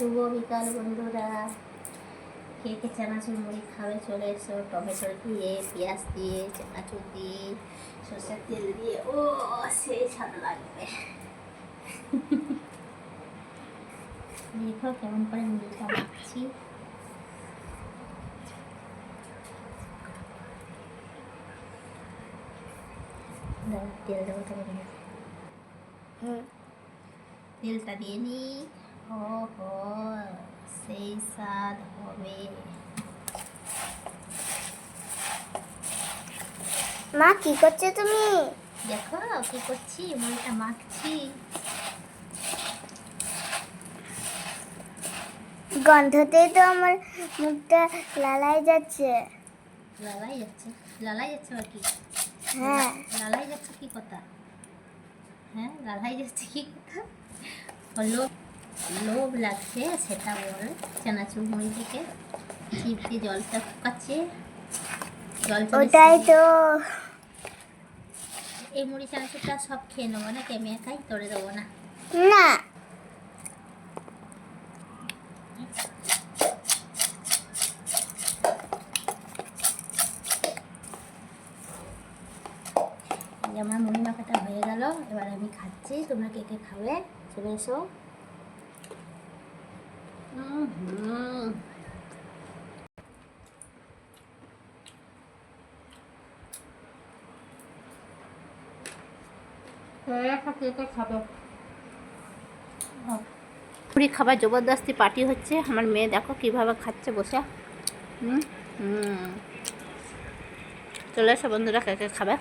শুভ বিকাল বন্ধুরা, কে কে চানাচুর মুড়ি খাবে চলে এসো। টমেটো দিয়ে, পেঁয়াজ দিয়ে, চানাচুর দিয়ে, সরষের তেল দিয়ে, ও সেই স্বাদ লাগবে। দেখো কেমন করে মুড়িটা মাখছি। তেল দেবো তো তেলটা দিয়ে নি। ও হো, সেই স্বাদ হবে। মা কি করছো তুমি? দেখো কি করছি, মুড়িটা মাখছি। গন্ধতেই তো আমার মুখটা লালাই যাচ্ছে। লালাই যাচ্ছে? লালাই যাচ্ছে আর কি? হ্যাঁ। লালাই যাচ্ছে কি কথা? হ্যাঁ, লালাই যাচ্ছে কি কথা? লোভ লোভ লাগছে সেটা বল। চানাচুর মুড়ি থেকে জিভ দিয়ে জলটা ফুকাচ্ছে। ওটাই তো। এই মুড়ি চানাচুরটা সব খেয়ে নেবো না, আমি একাই তোড়ে দেবো না। না, আমার মুড়ি মাখাটা হয়ে গেল, এবার আমি খাচ্ছি। তোমরা কে কে খাবে চলে এসো। মুড়ি খাবার জবরদস্তি পার্টি হচ্ছে। আমার মেয়ে দেখো কিভাবে খাচ্ছে বসে। চলে এসো বন্ধুরা, কে কে খাবে।